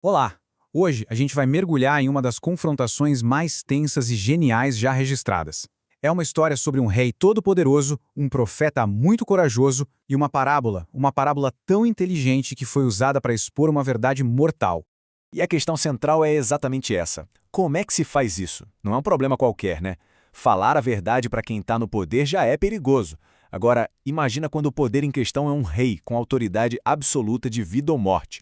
Olá! Hoje a gente vai mergulhar em uma das confrontações mais tensas e geniais já registradas. É uma história sobre um rei todo-poderoso, um profeta muito corajoso e uma parábola tão inteligente que foi usada para expor uma verdade mortal. E a questão central é exatamente essa. Como é que se faz isso? Não é um problema qualquer, né? Falar a verdade para quem está no poder já é perigoso. Agora, imagina quando o poder em questão é um rei com autoridade absoluta de vida ou morte.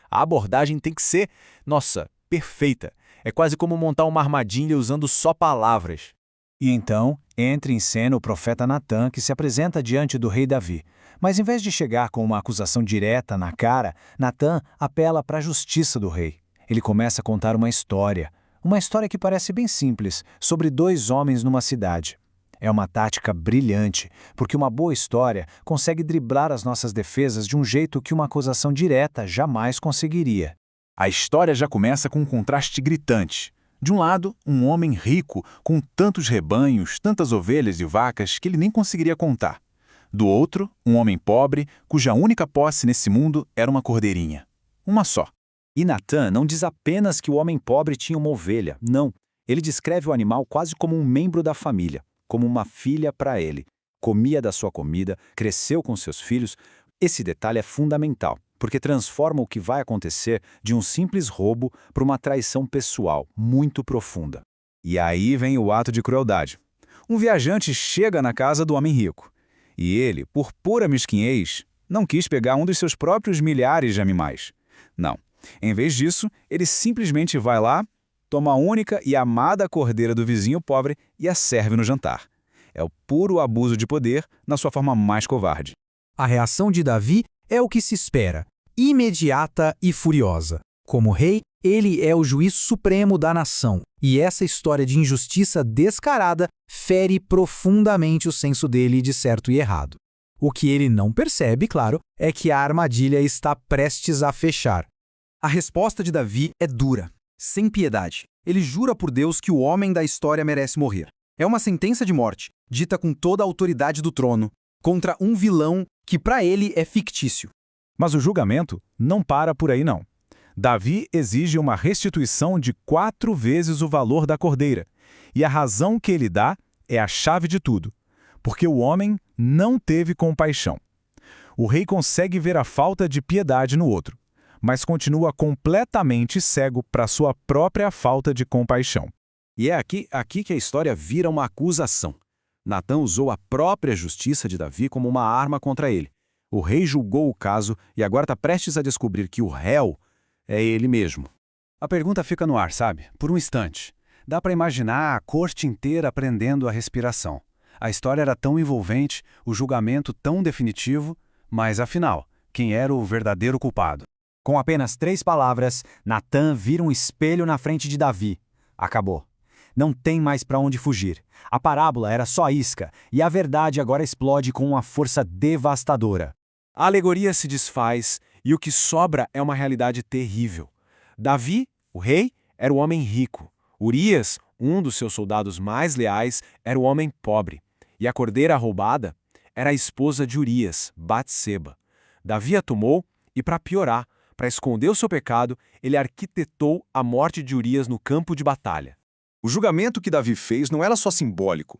A abordagem tem que ser, nossa, perfeita. É quase como montar uma armadilha usando só palavras. E então, entra em cena o profeta Natã, que se apresenta diante do rei Davi. Mas em vez de chegar com uma acusação direta na cara, Natã apela para a justiça do rei. Ele começa a contar uma história que parece bem simples, sobre dois homens numa cidade. É uma tática brilhante, porque uma boa história consegue driblar as nossas defesas de um jeito que uma acusação direta jamais conseguiria. A história já começa com um contraste gritante. De um lado, um homem rico, com tantos rebanhos, tantas ovelhas e vacas que ele nem conseguiria contar. Do outro, um homem pobre, cuja única posse nesse mundo era uma cordeirinha. Uma só. E Natã não diz apenas que o homem pobre tinha uma ovelha, não. Ele descreve o animal quase como um membro da família, como uma filha para ele. Comia da sua comida, cresceu com seus filhos. Esse detalhe é fundamental, porque transforma o que vai acontecer de um simples roubo para uma traição pessoal muito profunda. E aí vem o ato de crueldade. Um viajante chega na casa do homem rico. E ele, por pura mesquinhez, não quis pegar um dos seus próprios milhares de animais. Não. Em vez disso, ele simplesmente vai lá, toma a única e amada cordeira do vizinho pobre e a serve no jantar. É o puro abuso de poder na sua forma mais covarde. A reação de Davi é o que se espera, imediata e furiosa. Como rei, ele é o juiz supremo da nação, e essa história de injustiça descarada fere profundamente o senso dele de certo e errado. O que ele não percebe, claro, é que a armadilha está prestes a fechar. A resposta de Davi é dura, sem piedade. Ele jura por Deus que o homem da história merece morrer. É uma sentença de morte, dita com toda a autoridade do trono, contra um vilão que para ele é fictício. Mas o julgamento não para por aí não. Davi exige uma restituição de 4 vezes o valor da cordeira, e a razão que ele dá é a chave de tudo, porque o homem não teve compaixão. O rei consegue ver a falta de piedade no outro, mas continua completamente cego para sua própria falta de compaixão. E é aqui que a história vira uma acusação. Natã usou a própria justiça de Davi como uma arma contra ele. O rei julgou o caso e agora está prestes a descobrir que o réu é ele mesmo. A pergunta fica no ar, sabe? Por um instante. Dá para imaginar a corte inteira prendendo a respiração. A história era tão envolvente, o julgamento tão definitivo, mas afinal, quem era o verdadeiro culpado? Com apenas 3 palavras, Natã vira um espelho na frente de Davi. Acabou. Não tem mais para onde fugir. A parábola era só isca, e a verdade agora explode com uma força devastadora. A alegoria se desfaz e o que sobra é uma realidade terrível. Davi, o rei, era o homem rico. Urias, um dos seus soldados mais leais, era o homem pobre. E a cordeira roubada era a esposa de Urias, Batseba. Davi a tomou e, para piorar, para esconder o seu pecado, ele arquitetou a morte de Urias no campo de batalha. O julgamento que Davi fez não era só simbólico.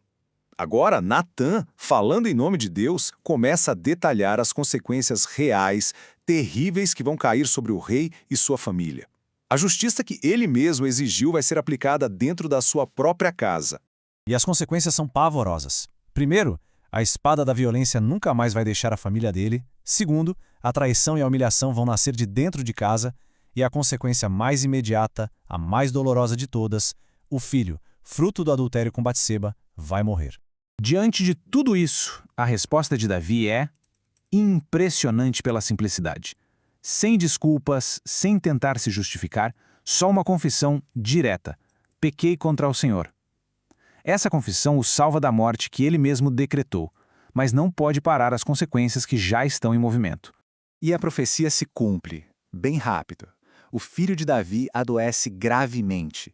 Agora, Natã, falando em nome de Deus, começa a detalhar as consequências reais, terríveis que vão cair sobre o rei e sua família. A justiça que ele mesmo exigiu vai ser aplicada dentro da sua própria casa. E as consequências são pavorosas. Primeiro, a espada da violência nunca mais vai deixar a família dele. Segundo, a traição e a humilhação vão nascer de dentro de casa. E a consequência mais imediata, a mais dolorosa de todas, o filho, fruto do adultério com Batseba, vai morrer. Diante de tudo isso, a resposta de Davi é impressionante pela simplicidade. Sem desculpas, sem tentar se justificar, só uma confissão direta. Pequei contra o Senhor. Essa confissão o salva da morte que ele mesmo decretou, mas não pode parar as consequências que já estão em movimento. E a profecia se cumpre, bem rápido. O filho de Davi adoece gravemente.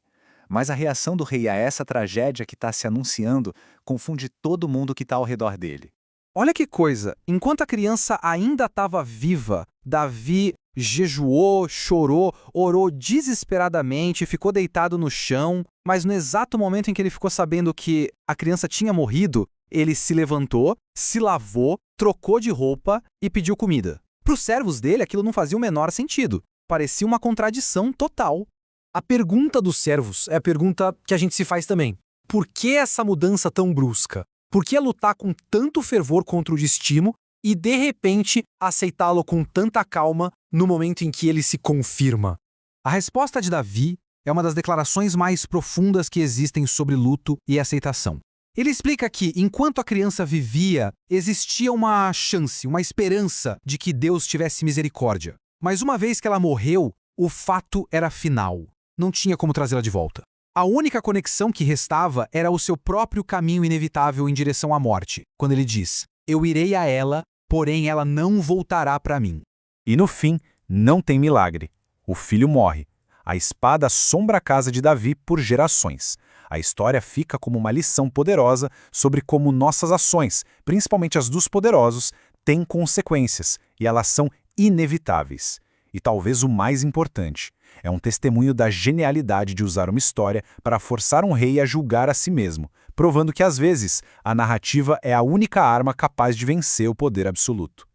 Mas a reação do rei a essa tragédia que está se anunciando confunde todo mundo que está ao redor dele. Olha que coisa, enquanto a criança ainda estava viva, Davi jejuou, chorou, orou desesperadamente, ficou deitado no chão, mas no exato momento em que ele ficou sabendo que a criança tinha morrido, ele se levantou, se lavou, trocou de roupa e pediu comida. Para os servos dele, aquilo não fazia o menor sentido. Parecia uma contradição total. A pergunta dos servos é a pergunta que a gente se faz também. Por que essa mudança tão brusca? Por que lutar com tanto fervor contra o destino e, de repente, aceitá-lo com tanta calma no momento em que ele se confirma? A resposta de Davi é uma das declarações mais profundas que existem sobre luto e aceitação. Ele explica que, enquanto a criança vivia, existia uma chance, uma esperança de que Deus tivesse misericórdia. Mas uma vez que ela morreu, o fato era final. Não tinha como trazê-la de volta. A única conexão que restava era o seu próprio caminho inevitável em direção à morte, quando ele diz: "Eu irei a ela, porém ela não voltará para mim." E no fim, não tem milagre. O filho morre. A espada assombra a casa de Davi por gerações. A história fica como uma lição poderosa sobre como nossas ações, principalmente as dos poderosos, têm consequências, e elas são inevitáveis. E talvez o mais importante, é um testemunho da genialidade de usar uma história para forçar um rei a julgar a si mesmo, provando que às vezes a narrativa é a única arma capaz de vencer o poder absoluto.